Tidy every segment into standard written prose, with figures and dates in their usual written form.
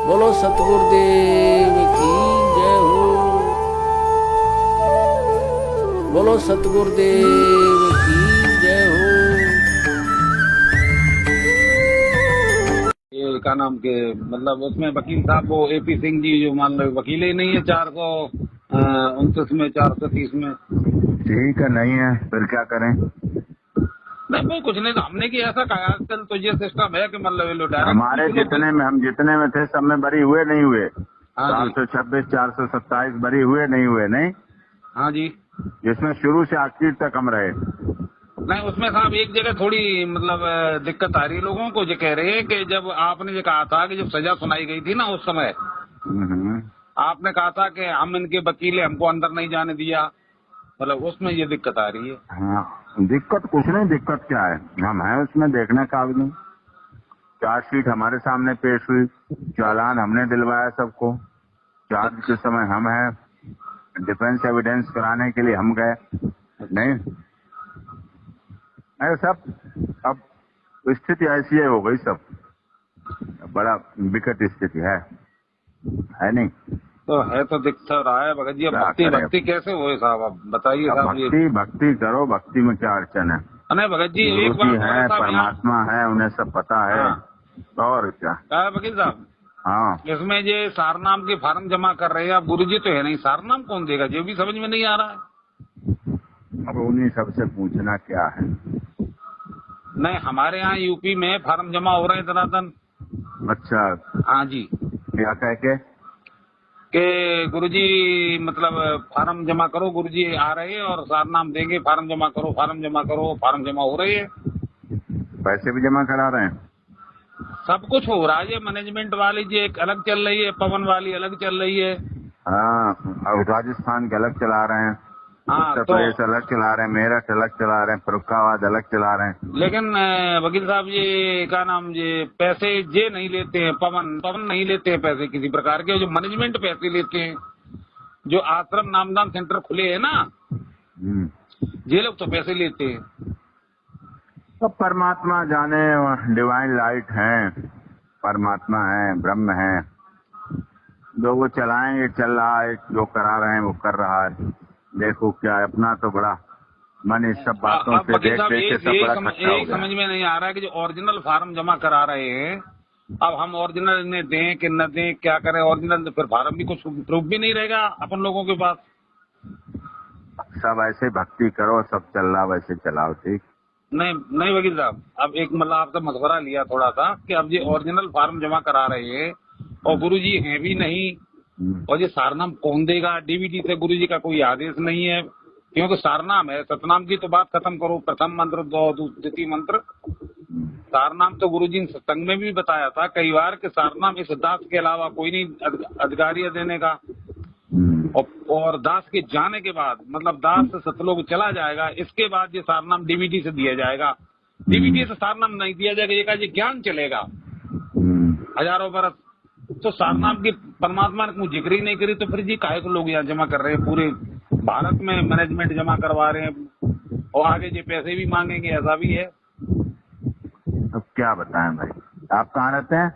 बोलो सतगुरुदेव की जय हो। बोलो सतगुरुदेव की जय हो। ये क्या नाम के मतलब उसमें वकील साहब वो AP सिंह जी जो मान लो वकील ही नहीं है 429 में 430 में। ठीक है, नहीं है फिर क्या करें। नहीं भाई कुछ नहीं, तो हमने की ऐसा कहा आजकल तो ये सिस्टम है कि मतलब लो हमारे डायरेक्ट जितने में हम जितने में थे सब में बरी हुए नहीं हुए। हाँ जी 426 427 बरी हुए नहीं हुए नहीं, हाँ जी। जिसमें शुरू से आखिर तक हम रहे। नहीं उसमें साहब एक जगह थोड़ी मतलब दिक्कत आ रही है लोगों को। ये कह रहे हैं कि जब आपने ये कहा था कि जब सजा सुनाई गई थी ना उस समय आपने कहा था कि हम इनके वकील हमको अंदर नहीं जाने दिया, मतलब उसमें ये दिक्कत आ रही है। हाँ, दिक्कत कुछ नहीं, दिक्कत क्या है, हम हैं उसमें देखने का आदमी। चार्जशीट हमारे सामने पेश हुई, चालान हमने दिलवाया सबको, चार्ज के समय हम हैं, डिफेंस एविडेंस कराने के लिए हम गए नहीं। अरे सब अब स्थिति ऐसी हो गई, सब बड़ा विकट स्थिति है नहीं। तो है तो दिख तो रहा है भगत जी। अब भक्ति भक्ति कैसे हुए साहब, आप बताइए साहब। भक्ति भक्ति करो, भक्ति में क्या अड़चन है। नहीं भगत जी एक गुरु जी बात है, परमात्मा है, उन्हें सब पता है। और क्या वकील साहब, हाँ, इसमें ये सारनाम के फार्म जमा कर रहे हैं, अब गुरु जी तो है नहीं, सारनाम कौन देगा ये भी समझ में नहीं आ रहा है। अब उन्हीं सबसे पूछना क्या है। नहीं हमारे यहाँ यूपी में फार्म जमा हो रहे हैं धनातन। अच्छा, हाँ जी, क्या कह के गुरुजी मतलब फार्म जमा करो, गुरुजी आ रहे हैं और सारनाम देंगे, फार्म जमा करो, फार्म जमा करो, फार्म जमा हो रहे हैं। पैसे भी जमा करा रहे हैं, सब कुछ हो रहा है। ये मैनेजमेंट वाली जी एक अलग चल रही है, पवन वाली अलग चल रही है। हाँ, और राजस्थान के अलग चला रहे हैं, हाँ उत्तर तो प्रदेश अलग चला रहे हैं, मेरठ अलग चला रहे हैं, फरुखाबाद अलग चला रहे हैं। लेकिन वकील साहब ये क्या नाम, ये पैसे ये नहीं लेते हैं, पवन नहीं लेते हैं पैसे किसी प्रकार के। जो मैनेजमेंट पैसे लेते हैं, जो आश्रम नामदान सेंटर खुले हैं ना, ये लोग तो पैसे लेते हैं। तो परमात्मा जाने, डिवाइन लाइट है, परमात्मा है, ब्रह्म है, जो वो चलाएंगे चल रहा है, जो करा रहे हैं वो कर रहा है। देखो क्या है, अपना तो बड़ा मन इस सब बातों से देख देख के सब बड़ा खट्टा हो गया। समझ में नहीं आ रहा है कि जो ओरिजिनल फार्म जमा करा रहे हैं, अब हम ओरिजिनल इन्हें दें कि न दें, क्या करें। ओरिजिनल तो फिर फार्म भी कुछ प्रूफ भी नहीं रहेगा अपन लोगों के पास। सब ऐसे भक्ति करो, सब चल रहा वैसे चलाओ, ठीक नहीं नहीं वकील साहब, अब एक मतलब आपसे मशवरा लिया थोड़ा सा कि अब ये ओरिजिनल फार्म जमा करा रहे हैं और गुरुजी हैं भी नहीं, और ये सारनाम कौन देगा। DVD से गुरुजी का कोई आदेश नहीं है, क्योंकि सारनाम है। सतनाम की तो बात खत्म करो, प्रथम मंत्र द्वितीय मंत्र। सारनाम तो गुरुजी ने सत्संग में भी बताया था कई बार कि सारनाम इस दास के अलावा कोई नहीं अधिकारी है देने का। और दास के जाने के बाद मतलब दास से सतलोक चला जाएगा, इसके बाद ये सारनाम DVD से दिया जाएगा। DVD से सारनाम नहीं दिया जाएगा, ये ज्ञान चलेगा हजारों बरस। तो सारनाम की परमात्मा ने कोई जिक्र ही नहीं करी, तो फिर जी काहे को लोग यहाँ जमा कर रहे हैं। पूरे भारत में मैनेजमेंट जमा करवा रहे हैं और आगे ये पैसे भी मांगेंगे, ऐसा भी है। अब क्या बताएं भाई, आप कहाँ रहते हैं?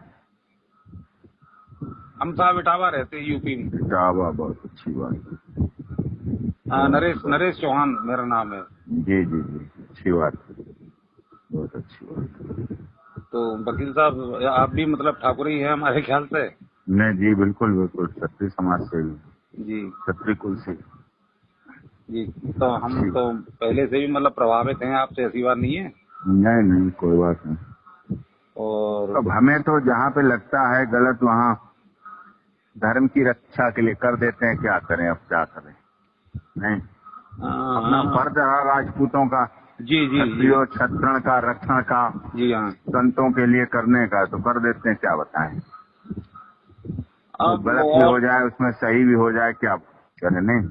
हम साहब इटावा रहते हैं, यूपी में। इटावा, बहुत अच्छी बात। नरेश चौहान मेरा नाम है। जी जी जी, अच्छी बात, बहुत अच्छी बात। तो वकील साहब आप भी मतलब ठाकुर ही है हमारे ख्याल से। नहीं जी, बिल्कुल बिल्कुल, क्षत्रिय समाज से जी, क्षत्रिय कुल से जी। तो हम तो पहले से भी मतलब प्रभावित हैं आपसे, ऐसी बात नहीं है। नहीं नहीं, कोई बात नहीं। और अब हमें तो जहाँ पे लगता है गलत, वहाँ धर्म की रक्षा के लिए कर देते हैं। क्या करें, अब क्या करें। नहीं, अपना फर्ज रहा राजपूतों का, जी जी क्षत्रियो क्षत्रण का रक्षण का, जी हाँ, संतों के लिए करने का, तो कर देते हैं। क्या बताएं, अब गलत भी हो जाए उसमें सही भी हो जाए, क्या करें। नहीं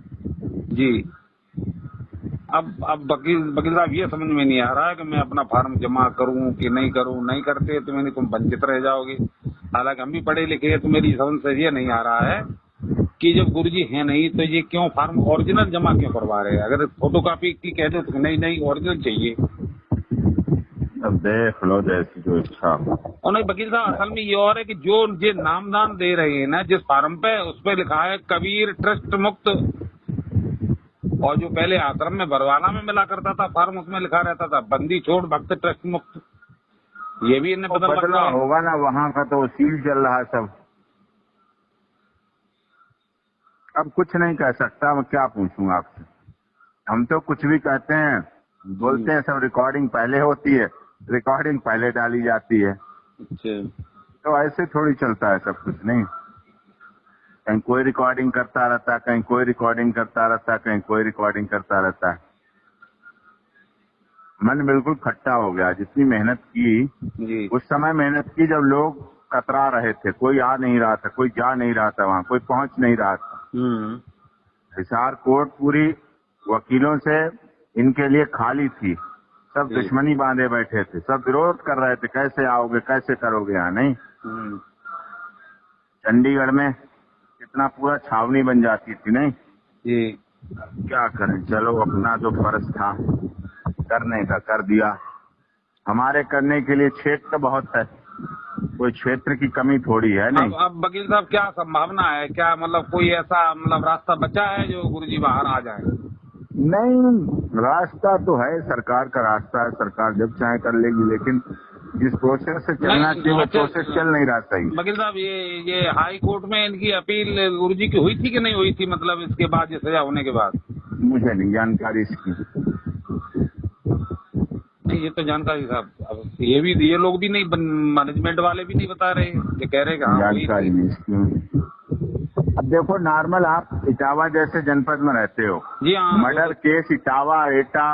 जी, अब वकील साहब ये समझ में नहीं आ रहा है कि मैं अपना फार्म जमा करूं कि नहीं करूं। नहीं करते तो मैंने तुम वंचित रह जाओगे। हालांकि हम भी पढ़े लिखे हैं, तो मेरी समझ से ये नहीं आ रहा है कि जब गुरुजी है नहीं तो ये क्यों फार्म ओरिजिनल जमा क्यों करवा रहे हैं। अगर फोटोकॉपी की कहते तो नहीं नहीं ओरिजिनल चाहिए। अब देख लो जैसी जो इच्छा। और नहीं वकील साहब, असल में ये और है कि जो ये नामदान दे रहे हैं ना जिस फार्म पे, उस पे लिखा है कबीर ट्रस्ट मुक्त, और जो पहले आश्रम में बरवाला में मिला करता था फार्म, उसमें लिखा रहता था बंदी छोड़ भक्त ट्रस्ट मुक्त। ये भी इन्हें बदल बदला होगा ना, वहाँ का तो सील चल रहा है सब। अब कुछ नहीं कह सकता, मैं क्या पूछूं आपसे। हम तो कुछ भी कहते हैं, बोलते हैं, सब रिकॉर्डिंग पहले होती है, रिकॉर्डिंग पहले डाली जाती है। अच्छा, तो ऐसे थोड़ी चलता है सब कुछ। नहीं, कहीं कोई रिकॉर्डिंग करता रहता है, कहीं कोई रिकॉर्डिंग करता रहता है, कहीं कोई रिकॉर्डिंग करता रहता है। मन बिल्कुल खट्टा हो गया। जितनी मेहनत की जी उस समय मेहनत की जब लोग कतरा रहे थे, कोई आ नहीं रहा था, कोई जा नहीं रहा था, वहाँ कोई पहुंच नहीं रहा था। हिसार कोर्ट पूरी वकीलों से इनके लिए खाली थी, सब दुश्मनी बांधे बैठे थे, सब विरोध कर रहे थे, कैसे आओगे, कैसे करोगे यहाँ। नहीं, चंडीगढ़ में कितना पूरा छावनी बन जाती थी। नहीं जी, क्या करें, चलो अपना जो फर्ज था करने का कर दिया। हमारे करने के लिए क्षेत्र बहुत है, कोई क्षेत्र की कमी थोड़ी है। नहीं, अब वकील साहब क्या संभावना है, क्या मतलब कोई ऐसा मतलब रास्ता बचा है जो गुरुजी बाहर आ जाए? नहीं, रास्ता तो है, सरकार का रास्ता है, सरकार जब चाहे कर लेगी, लेकिन जिस प्रोसेस से चलना चाहिए वो प्रोसेस चल नहीं रहा सही। वकील साहब, ये हाई कोर्ट में इनकी अपील गुरुजी की हुई थी कि नहीं हुई थी, मतलब इसके बाद, ये सजा होने के बाद? मुझे नहीं जानकारी इसकी। नहीं, ये तो जानकारी साहब, अब ये लोग भी नहीं, मैनेजमेंट वाले भी नहीं बता रहे, ये कह रहे कि हाँ हुई जानकारी थी। नहीं इसकी। अब देखो, नॉर्मल आप इटावा जैसे जनपद में रहते हो, जी हाँ, मर्डर केस इटावा, एटा,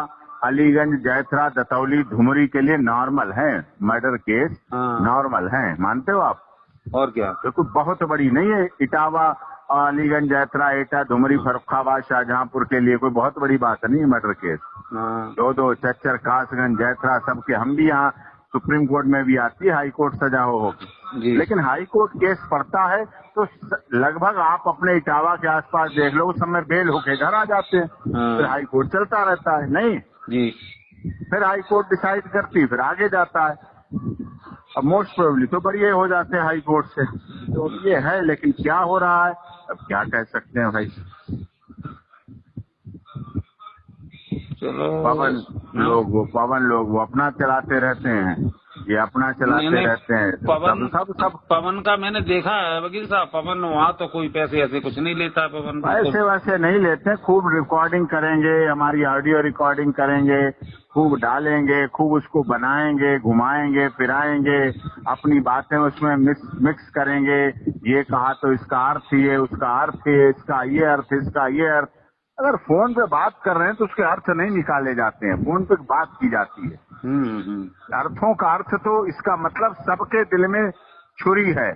अलीगंज, जैथरा, दतौली, धुमरी के लिए नॉर्मल है। मर्डर केस नॉर्मल है, मानते हो आप? और क्या, देखो बहुत बड़ी नहीं है इटावा, अलीगंज, जैथरा, एटा, धुमरी, फर्रुखाबाद, शाहजहांपुर के लिए कोई बहुत बड़ी बात नहीं है मर्डर केस। दो चच्चर, कासगंज, जैथरा, सबके हम भी यहाँ सुप्रीम कोर्ट में भी आती है हाई कोर्ट सजा होगी, लेकिन हाई कोर्ट केस पड़ता है तो लगभग आप अपने इटावा के आसपास देख लो, उस समय बेल होके घर आ जाते हैं, फिर हाई कोर्ट चलता रहता है। नहीं जी, फिर हाई कोर्ट डिसाइड करती, फिर आगे जाता है। अब मोस्ट प्रोबेबली तो बढ़िया हो जाते हैं हाई कोर्ट से, तो ये है। लेकिन क्या हो रहा है अब क्या कह सकते हैं भाई। चलो, पवन लोग वो अपना चलाते रहते हैं, ये अपना चलाते रहते हैं। सब पवन का मैंने देखा है वकील साहब, पवन वहाँ तो कोई पैसे ऐसे कुछ नहीं लेता है। पवन पैसे वैसे नहीं लेते, खूब रिकॉर्डिंग करेंगे, हमारी ऑडियो रिकॉर्डिंग करेंगे, खूब डालेंगे, खूब उसको बनाएंगे, घुमाएंगे, फिराएंगे, अपनी बातें उसमें मिक्स करेंगे। ये कहा तो इसका अर्थ ये, उसका अर्थ ये, इसका ये अर्थ, इसका ये अर्थ। अगर फोन पे बात कर रहे हैं तो उसके अर्थ नहीं निकाले जाते हैं, फोन पे बात की जाती है। अर्थों का अर्थ तो इसका मतलब सबके दिल में छुरी है,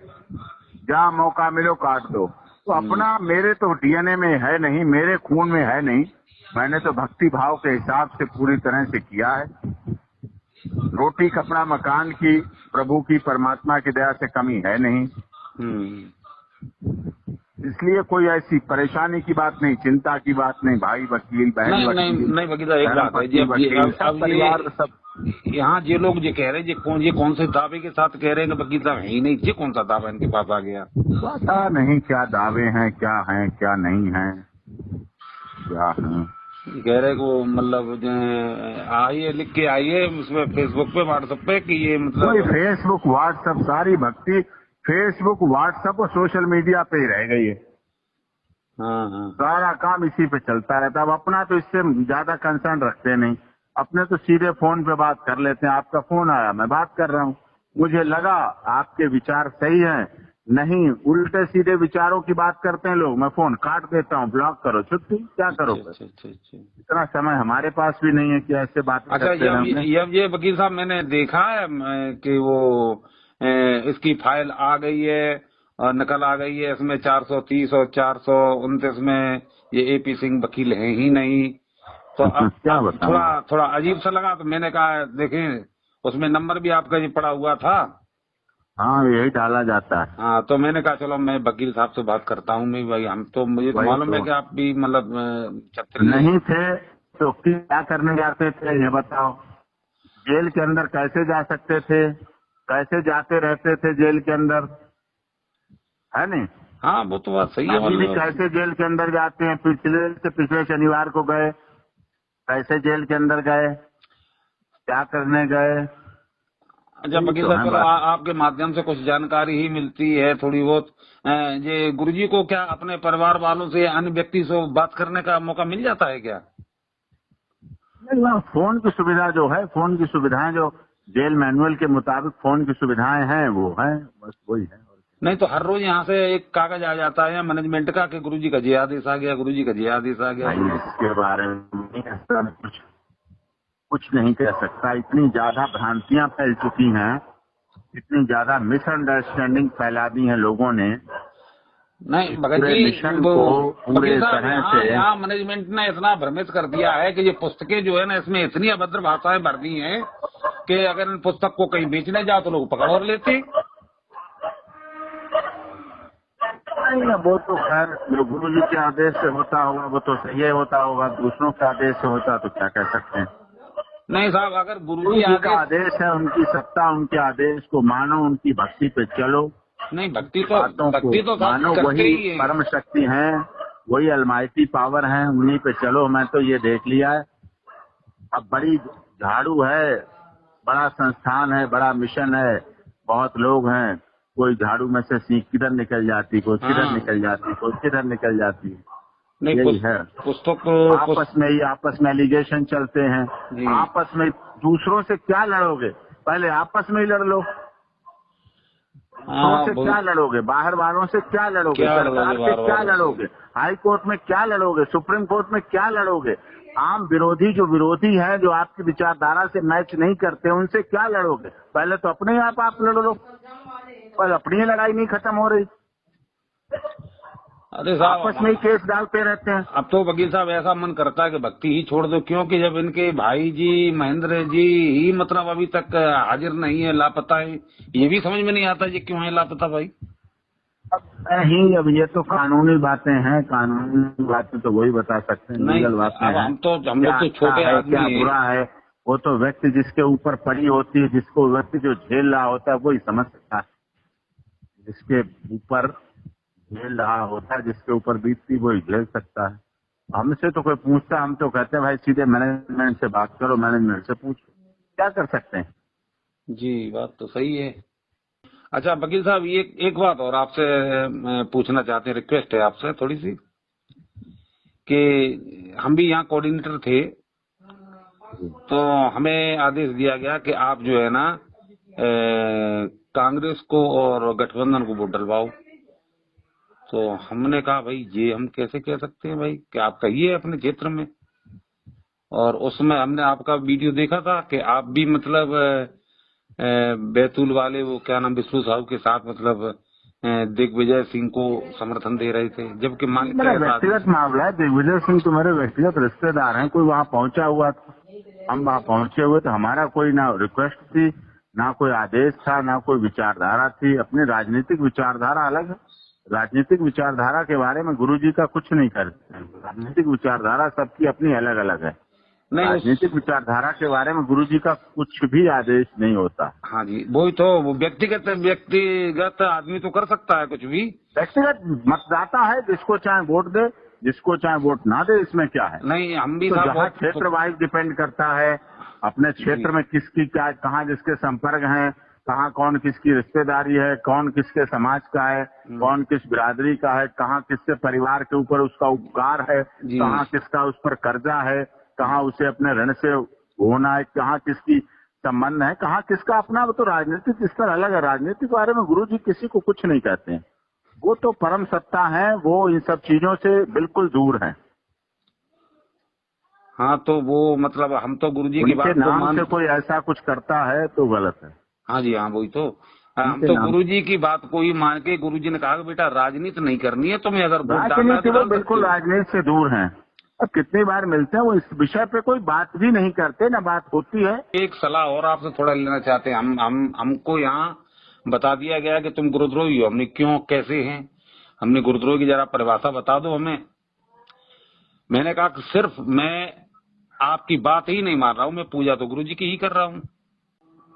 जहाँ मौका मिलो काट दो। तो अपना मेरे तो डीएनए में है नहीं, मेरे खून में है नहीं। मैंने तो भक्ति भाव के हिसाब से पूरी तरह से किया है। रोटी कपड़ा मकान की प्रभु की परमात्मा की दया से कमी है नहीं, इसलिए कोई ऐसी परेशानी की बात नहीं, चिंता की बात नहीं। भाई वकील, बहन नहीं वकील साहब, एक बात है जी, अब परिवार सब यहाँ ये लोग ये कह रहे हैं, ये कौन से दावे के साथ कह रहे हैं कि वकील साहब है ही नहीं, ये कौन सा दावा इनके पास आ गया? पता नहीं क्या दावे हैं, क्या हैं, क्या नहीं है, क्या है। कह रहे को मतलब आइए, लिख के आइए उसमें फेसबुक पे, व्हाट्सएप पे, कि ये मतलब कोई फेसबुक व्हाट्सएप, सारी भक्ति फेसबुक व्हाट्सएप और सोशल मीडिया पे ही रह गई है। सारा काम इसी पे चलता रहता। अब अपना तो इससे ज्यादा कंसर्न रखते नहीं, अपने तो सीधे फोन पे बात कर लेते हैं। आपका फोन आया, मैं बात कर रहा हूँ, मुझे लगा आपके विचार सही हैं, नहीं उल्टे सीधे विचारों की बात करते हैं लोग, मैं फोन काट देता हूँ, ब्लॉक करो, छुट्टी, क्या करो। इतना समय हमारे पास भी नहीं है कि ऐसे बात करते हैं। ये वकील साहब मैंने देखा है कि वो इसकी फाइल आ गई है और नकल आ गई है, इसमें 430 और 429 में ये एपी सिंह वकील है ही नहीं। तो अब थोड़ा अजीब सा लगा, तो मैंने कहा देखें उसमें नंबर भी आपका ये पड़ा हुआ था। हाँ, यही डाला जाता है। हाँ, तो मैंने कहा चलो मैं वकील साहब से बात करता हूँ। मैं भाई, हम तो मुझे तो मालूम है कि आप भी मतलब नहीं थे तो क्या करने जाते थे, ये बताओ। जेल के अंदर कैसे जा सकते थे, कैसे जाते रहते थे जेल के अंदर, है नहीं? हाँ वो तो बात सही है। अभी भी कैसे जेल के अंदर जाते हैं, पिछले शनिवार को गए, कैसे जेल के अंदर गए, क्या करने गए? अच्छा वकील साहब, चलो आपके माध्यम से कुछ जानकारी ही मिलती है थोड़ी बहुत। ये गुरुजी को क्या अपने परिवार वालों से या अन्य व्यक्ति से बात करने का मौका मिल जाता है क्या? नहीं, वहाँ फोन की सुविधा जो है, फोन की सुविधाएं जो जेल मैनुअल के मुताबिक फोन की सुविधाएं हैं वो है, बस वही है। नहीं तो हर रोज यहाँ से एक कागज आ जाता है मैनेजमेंट का कि गुरुजी का ये आदेश आ गया, गुरुजी का ये आदेश आ गया। इसके बारे में कुछ नहीं कह सकता। इतनी ज्यादा भ्रांतियां फैल चुकी हैं, इतनी ज्यादा मिसअंडरस्टैंडिंग फैला दी है लोगों ने। नहीं भगत जी, वकील साहब यहाँ मैनेजमेंट ने इतना भ्रमित कर दिया है कि ये पुस्तकें जो है ना, इसमें इतनी अभद्र भाषाएं भर दी हैं कि अगर इन पुस्तक को कहीं बेचने जाओ तो लोग पकड़ और लेते। नहीं, वो तो खैर जो गुरु जी के आदेश से होता होगा वो तो सही होता होगा, दूसरों के आदेश से होता तो क्या कह सकते हैं। नहीं साहब, अगर गुरु जी का आदेश है, उनकी सत्ता, उनके आदेश को मानो, उनकी भक्ति पे चलो। नहीं भक्ति तो मानो, वही परम शक्ति है, वही अलमाइटी पावर है, उन्हीं पे चलो। मैं तो ये देख लिया है, अब बड़ी झाड़ू है, बड़ा संस्थान है, बड़ा मिशन है, बहुत लोग हैं, कोई झाड़ू में से सीख किधर निकल जाती, कोई किधर निकल जाती, कोई किधर निकल जाती। नहीं यही है पुस्तक आपस में एलिगेशन चलते हैं। आपस में दूसरों से क्या लड़ोगे, पहले आपस में ही लड़ लो। से क्या लड़ोगे, बाहर वालों से क्या लड़ोगे, सरकार से क्या लड़ोगे, हाई कोर्ट में क्या लड़ोगे, सुप्रीम कोर्ट में क्या लड़ोगे, आम विरोधी जो विरोधी हैं, जो आपकी विचारधारा से मैच नहीं करते, उनसे क्या लड़ोगे? पहले तो अपने आप लड़ लो, पर अपनी लड़ाई नहीं खत्म हो रही। अरे साहब, आपस में ही केस डालते रहते हैं। अब तो वकील साहब ऐसा मन करता है कि भक्ति ही छोड़ दो, क्योंकि जब इनके भाई जी महेंद्र जी ही मतलब अभी तक हाजिर नहीं है, लापता है, ये भी समझ में नहीं आता ये क्यों है लापता भाई। अब ये तो कानूनी बातें हैं, कानूनी बातें तो वही बता सकते हैं, लीगल बातें हैं। हम लोग तो छोटे आदमी क्या बुरा है, वो तो व्यक्ति जिसके ऊपर पड़ी होती है, जिसको व्यक्ति जो झेल रहा होता है वही समझ सकता है। जिसके ऊपर झेल रहा होता है, जिसके ऊपर बीतती वही झेल सकता है। हमसे तो कोई पूछता, हम तो कहते हैं भाई सीधे मैनेजमेंट से बात करो, मैनेजमेंट से पूछो, क्या कर सकते हैं। जी बात तो सही है। अच्छा वकील साहब, ये एक बात और आपसे पूछना चाहते हैं, रिक्वेस्ट है आपसे थोड़ी सी, कि हम भी यहाँ कोऑर्डिनेटर थे, तो हमें आदेश दिया गया कि आप जो है ना कांग्रेस को और गठबंधन को वोट डलवाओ। तो हमने कहा भाई ये हम कैसे कह सकते हैं भाई, कि आप कहिए अपने क्षेत्र में। और उसमें हमने आपका वीडियो देखा था कि आप भी मतलब बैतूल वाले वो क्या नाम विष्णु साहू के साथ मतलब दिग्विजय सिंह को समर्थन दे रहे थे, जबकि मेरा व्यक्तिगत मामला है। दिग्विजय सिंह तो मेरे व्यक्तिगत रिश्तेदार हैं, कोई वहाँ पहुंचा हुआ था, हम वहाँ पहुंचे हुए, तो हमारा कोई ना रिक्वेस्ट थी, ना कोई आदेश था, ना कोई विचारधारा थी। अपनी राजनीतिक विचारधारा अलग है, राजनीतिक विचारधारा के बारे में गुरुजी का कुछ नहीं करते हैं। राजनीतिक विचारधारा सबकी अपनी अलग अलग है। राजनीतिक विचारधारा के बारे में गुरुजी का कुछ भी आदेश नहीं होता। हाँ जी, वही तो, वो व्यक्तिगत आदमी तो कर सकता है कुछ भी। व्यक्तिगत मतदाता है, जिसको चाहे वोट दे, जिसको चाहे वोट ना दे, इसमें क्या है। नहीं हम भी तो जहाँ क्षेत्र वाइज डिपेंड करता है, अपने क्षेत्र में किसकी क्या, कहाँ जिसके संपर्क हैं, कहाँ कौन किसकी रिश्तेदारी है, कौन किसके समाज का है, कौन किस बिरादरी का है, कहाँ किसके परिवार के ऊपर उसका उपकार है, कहाँ किसका उस पर कर्जा है, कहाँ उसे अपने ऋण से होना है, कहाँ किसकी संबंध है, कहाँ किसका अपना। वो तो राजनीतिक स्तर अलग है। राजनीति के बारे में गुरुजी किसी को कुछ नहीं कहते हैं, वो तो परम सत्ता है, वो इन सब चीजों से बिल्कुल दूर है। हाँ तो वो मतलब हम तो गुरुजी की बात नाम से कोई ऐसा कुछ करता है तो गलत है। हाँ जी हाँ, वही तो, हम तो गुरुजी की बात को ही मान के, गुरुजी ने कहा कि बेटा राजनीति नहीं करनी है तुम्हें, अगर राजनीति बिल्कुल राजनीति से दूर है। अब कितनी बार मिलते हैं, वो इस विषय पे कोई बात भी नहीं करते, ना बात होती है। एक सलाह और आपसे थोड़ा लेना चाहते हैं। हमको यहाँ बता दिया गया कि तुम गुरुद्रोही हो। हमने क्यों, कैसे हैं, हमने गुरुद्रोही की जरा परिभाषा बता दो हमें। मैंने कहा कि सिर्फ मैं आपकी बात ही नहीं मान रहा हूँ, मैं पूजा तो गुरुजी की ही कर रहा हूँ।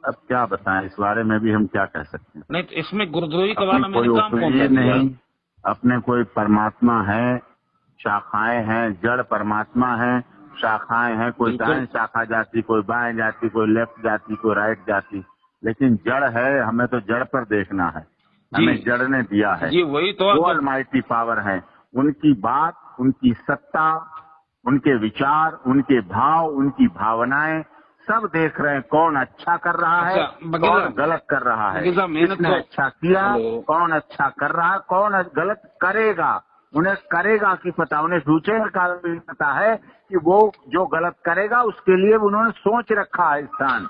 अब क्या बताएं, इस बारे में भी हम क्या कह सकते हैं। नहीं तो इसमें गुरुद्रोही का वाला कोई मैंने काम कौन सा ओपिनियन किया? नहीं, अपने कोई परमात्मा है, शाखाएं हैं, जड़ परमात्मा है, शाखाएं हैं, कोई बिल्कुल। दाएं शाखा जाती, कोई बाएं जाती, कोई लेफ्ट जाती, कोई राइट जाती, लेकिन जड़ है, हमें तो जड़ पर देखना है, हमें जड़ ने दिया है। जी वही तो वो अलमाइटी पावर है, उनकी बात, उनकी सत्ता, उनके विचार, उनके भाव, उनकी भावनाएं सब देख रहे हैं, कौन अच्छा कर रहा है, अच्छा, वकील कौन साहब, गलत कर रहा है, वकील साहब, मेहनत किसने तो- अच्छा किया, हेलो। कौन अच्छा कर रहा है, कौन गलत करेगा, उन्हें करेगा की पता, उन्हें फ्यूचर का भी पता है कि वो जो गलत करेगा उसके लिए उन्होंने सोच रखा है स्थान।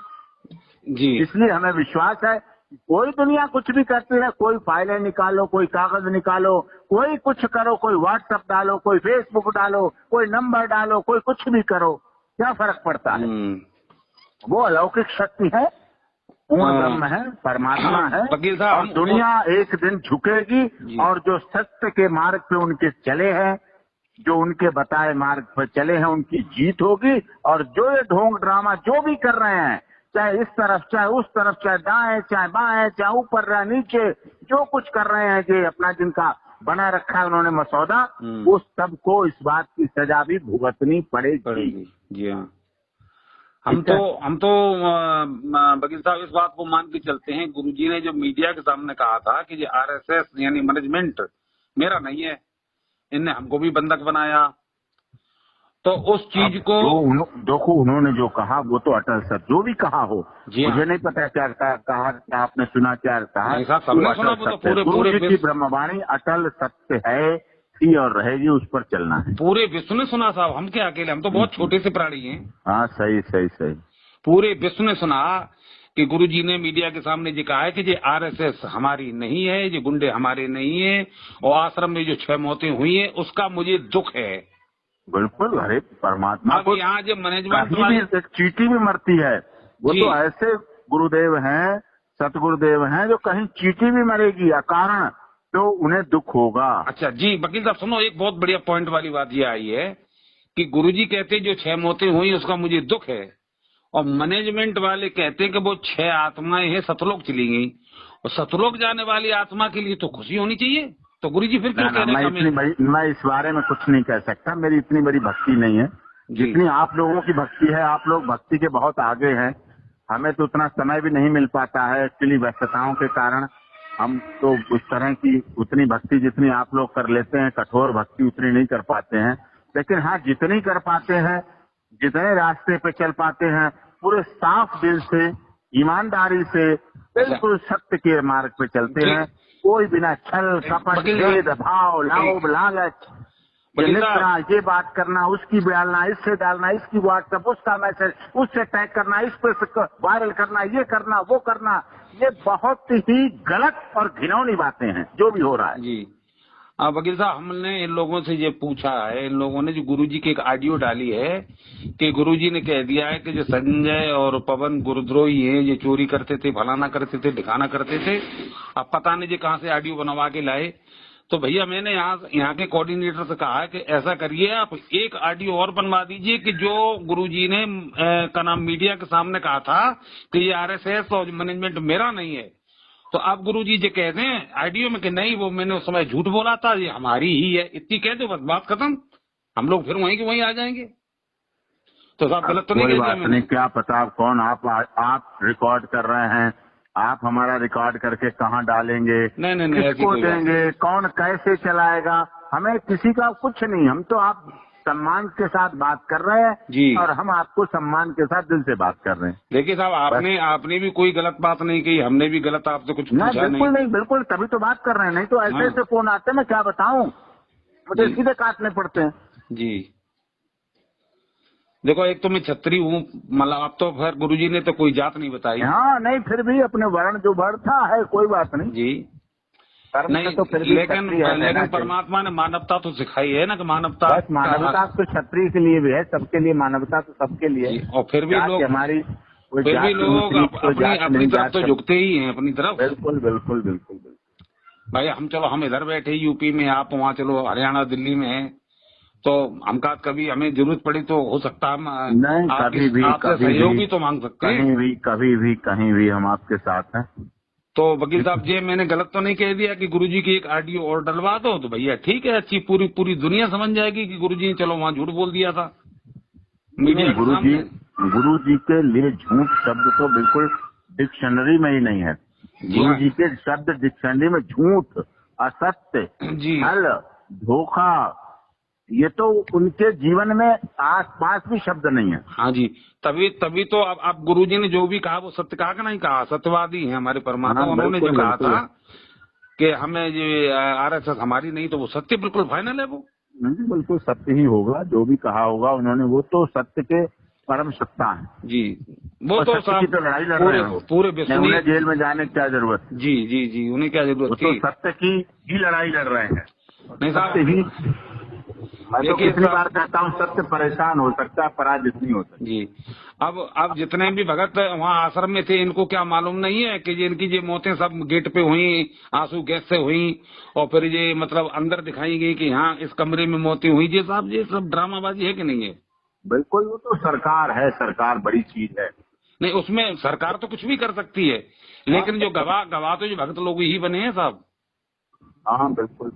जी इसलिए हमें विश्वास है कि कोई दुनिया कुछ भी करती है, कोई फाइलें निकालो, कोई कागज निकालो, कोई कुछ करो, कोई व्हाट्सएप डालो, कोई फेसबुक डालो, कोई नंबर डालो, कोई कुछ भी करो, क्या फर्क पड़ता है। वो अलौकिक शक्ति है, पूर्ण ब्रह्म है, परमात्मा है, वकील साहब, और दुनिया एक दिन झुकेगी, और जो सत्य के मार्ग पे उनके चले हैं, जो उनके बताए मार्ग पर चले हैं, उनकी जीत होगी। और जो ये ढोंग ड्रामा जो भी कर रहे हैं, चाहे इस तरफ, चाहे उस तरफ, चाहे दाएं, चाहे बाएं, चाहे ऊपर या नीचे, जो कुछ कर रहे हैं, जो अपना जिनका बना रखा है उन्होंने मसौदा, उस सबको इस बात की सजा भी भुगतनी पड़ेगी। जी हाँ। हम तो वकील साहब इस बात को मान के चलते हैं, गुरुजी ने जो मीडिया के सामने कहा था कि ये आरएसएस यानी मैनेजमेंट मेरा नहीं है, इनने हमको भी बंधक बनाया, तो उस चीज को देखो, उन्होंने जो कहा वो तो अटल सत्य, जो भी कहा हो, मुझे नहीं पता क्या कहा, क्या आपने सुना, क्या कहा, सबने सुना, वो तो पूरे गुरु की ब्रह्मवाणी अटल सत्य है, थी और रहेगी, उस पर चलना है। पूरे विश्व ने सुना साहब, हम क्या अकेले, हम तो बहुत छोटे से प्राणी हैं। हाँ, सही सही सही। पूरे विश्व ने सुना कि गुरुजी ने मीडिया के सामने ये कहा है कि ये आरएसएस हमारी नहीं है, ये गुंडे हमारे नहीं है, और आश्रम में जो 6 मौतें हुई है उसका मुझे दुख है। बिल्कुल, अरे परमात्मा को यहाँ जो मैनेजमेंट एक चींटी भी मरती है, वो तो ऐसे गुरुदेव हैं, सतगुरुदेव हैं, जो कहीं चींटी भी मरेगी अकारण, तो उन्हें दुख होगा। अच्छा जी वकील साहब सुनो, एक बहुत बढ़िया पॉइंट वाली बात ये आई है कि गुरुजी कहते जो 6 मौतें हुई उसका मुझे दुख है, और मैनेजमेंट वाले कहते हैं कि वो 6 आत्माएं हैं सतलोक चली गई, और सतलोक जाने वाली आत्मा के लिए तो खुशी होनी चाहिए, तो गुरुजी फिर क्यों कह रहे हैं? मैं इस बारे में कुछ नहीं कह सकता, मेरी इतनी बड़ी भक्ति नहीं है जितनी आप लोगों की भक्ति है। आप लोग भक्ति के बहुत आगे हैं, हमें तो उतना समय भी नहीं मिल पाता है एक्चुअली, व्यस्तताओं के कारण हम तो उस तरह की उतनी भक्ति जितनी आप लोग कर लेते हैं, कठोर भक्ति उतनी नहीं कर पाते हैं। लेकिन हाँ, जितनी कर पाते हैं, जितने रास्ते पे चल पाते हैं, पूरे साफ दिल से, ईमानदारी से, बिल्कुल सत्य के मार्ग पे चलते हैं, कोई बिना छल कपट भेदभाव लोभ लालच ये बात करना, उसकी डालना, इससे डालना, इसकी व्हाट्सएप, उसका मैसेज, उससे टैग करना, इस पे वायरल करना, ये करना, वो करना, ये बहुत ही गलत और घिनौनी बातें हैं जो भी हो रहा है। जी वकील साहब, हमने इन लोगों से ये पूछा है, इन लोगों ने जो गुरुजी की एक ऑडियो डाली है कि गुरुजी ने कह दिया है कि जो संजय और पवन गुरुद्रोही हैं, ये चोरी करते थे, फलाना करते थे, दिखाना करते थे। अब पता नहीं जी कहाँ से ऑडियो बनवा के लाए। तो भैया मैंने यहाँ के कोऑर्डिनेटर से कहा है कि ऐसा करिए, आप एक ऑडियो और बनवा दीजिए कि जो गुरुजी ने का नाम मीडिया के सामने कहा था कि ये आरएसएस और मैनेजमेंट मेरा नहीं है, तो आप गुरुजी जी कहते हैं ऑडियो में कि नहीं वो मैंने उस समय झूठ बोला था, ये हमारी ही है, इतनी कह दो बस बात खत्म, हम लोग फिर वहीं के वहीं आ जाएंगे। तो साहब गलत तो नहीं कोई बात नहीं, क्या पता आप कौन, आप रिकॉर्ड कर रहे हैं, आप हमारा रिकॉर्ड करके कहाँ डालेंगे, नहीं किसको देंगे, कौन कैसे चलाएगा, हमें किसी का कुछ नहीं। हम तो आप सम्मान के साथ बात कर रहे हैं और हम आपको सम्मान के साथ दिल से बात कर रहे हैं। देखिए साहब, आपने भी कोई गलत बात नहीं की, हमने भी गलत आपसे कुछ पूछा नहीं। बिल्कुल नहीं, बिल्कुल, तभी तो बात कर रहे हैं, नहीं तो ऐसे ऐसे फोन आते हैं, मैं क्या बताऊं, मुझे सीधे काटने पड़ते हैं। जी देखो, एक तो मैं छत्री हूँ, मतलब अब तो फिर गुरुजी ने तो कोई जात नहीं बताई। हाँ नहीं, फिर भी अपने वर्ण जो बढ़ता है कोई बात नहीं जी, नहीं तो फिर लेकिन परमात्मा ने मानवता तो सिखाई है ना, कि मानवता, बस मानवता तो क्षत्रिय के लिए भी है, सबके लिए मानवता तो सबके लिए। और फिर भी लोग हमारी फिर भी लोग अपनी तरफ तो झुकते ही हैं, अपनी तरफ। बिल्कुल बिल्कुल बिल्कुल भाई हम चलो हम इधर बैठे यूपी में, आप वहाँ चलो हरियाणा दिल्ली में हैं, तो हमका कभी हमें जरूरत पड़ी तो हो सकता है हम नहीं, कभी भी आपसे सहयोग भी तो मांग सकते हैं। कहीं भी हम आपके साथ हैं। तो वकील साहब जी, मैंने गलत तो नहीं कह दिया कि गुरुजी की एक ऑडियो और डलवा दो तो भैया ठीक है, अच्छी पूरी दुनिया समझ जाएगी कि गुरुजी ने चलो वहाँ झूठ बोल दिया था मीडिया के सामने। गुरुजी के लिए झूठ शब्द तो बिल्कुल डिक्शनरी में ही नहीं है। गुरुजी के शब्द डिक्शनरी में झूठ, असत्य, जी छल, धोखा, ये तो उनके जीवन में आसपास भी शब्द नहीं है। हाँ जी, तभी तो अब गुरुजी ने जो भी कहा वो सत्य कहा कि नहीं कहा? सत्यवादी है हमारे परमात्मा। हाँ, उन्होंने जो कहा बिल्कुल। था कि हमें ये RSS हमारी नहीं, तो वो सत्य बिल्कुल फाइनल है। वो नहीं, बिल्कुल सत्य ही होगा जो भी कहा होगा उन्होंने। वो तो सत्य के परम सत्ता है जी। वो तो सत्य की तो लड़ाई लड़ रहे हैं। पूरे उन्हें जेल में जाने की क्या जरूरत? जी, उन्हें क्या जरूरत थी? तो सत्य की ही लड़ाई लड़ रहे हैं। नहीं साहब, ही मैं तो कितनी बार कहता हूँ, सत्य परेशान हो सकता है, पराजित नहीं हो सकता जी। अब जितने भी भगत वहाँ आश्रम में थे, इनको क्या मालूम नहीं है कि इनकी ये मौतें सब गेट पे हुई, आंसू गैस से हुई, और फिर ये मतलब अंदर दिखाई गई कि हाँ इस कमरे में मौतें हुई। जी साहब, ये सब ड्रामाबाजी है कि नहीं है? बिल्कुल, वो तो सरकार है, सरकार बड़ी चीज है। नहीं, उसमें सरकार तो कुछ भी कर सकती है, लेकिन जो गवाह तो जो भक्त लोग ही बने हैं साहब। हाँ, बिल्कुल।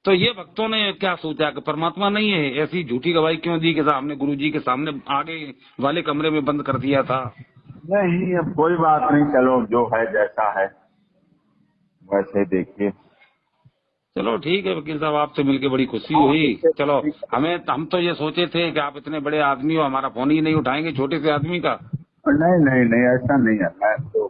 तो ये भक्तों ने क्या सोचा कि परमात्मा नहीं है? ऐसी झूठी गवाही क्यों दी कि साहब हमने गुरुजी के सामने आगे वाले कमरे में बंद कर दिया था? नहीं, अब कोई बात नहीं, चलो जो है जैसा है वैसे देखिए। चलो ठीक है वकील साहब, आपसे मिलकर बड़ी खुशी हुई। चलो, हम तो ये सोचे थे कि आप इतने बड़े आदमी हो, हमारा फोन ही नहीं उठाएंगे छोटे से आदमी का। नहीं, ऐसा नहीं है। मैं तो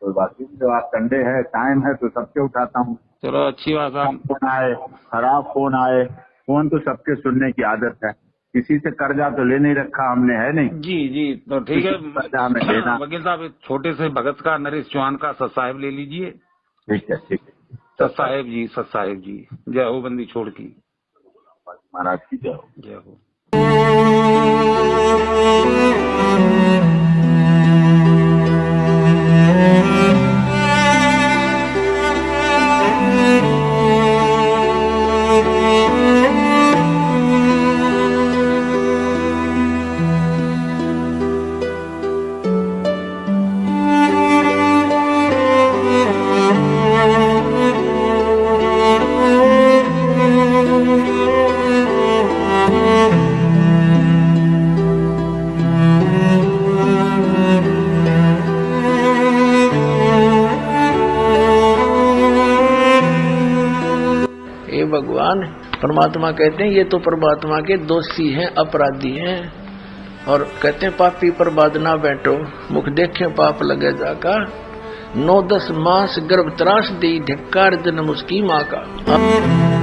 कोई बात नहीं, जो आप संडे है, टाइम है तो सबके उठाता हूँ। चलो अच्छी बात है। फोन आए, खराब फोन आए, फोन तो सबके सुनने की आदत है। किसी से कर्जा तो ले नहीं रखा हमने, है नहीं? जी, तो ठीक है वकील साहब, छोटे से भगत का नरेश चौहान का सत साहेब ले लीजिए। ठीक है। सत साहेब जी, जय हो बंदी छोड़ की। महाराज की जय हो। भगवान परमात्मा कहते हैं ये तो परमात्मा के दोषी हैं, अपराधी हैं। और कहते हैं पापी पर बाद ना बैठो, मुख देखे पाप लगे जाका। 9-10 मास गर्भ त्रास दी, धिक्कार जन्म उसकी माँ का।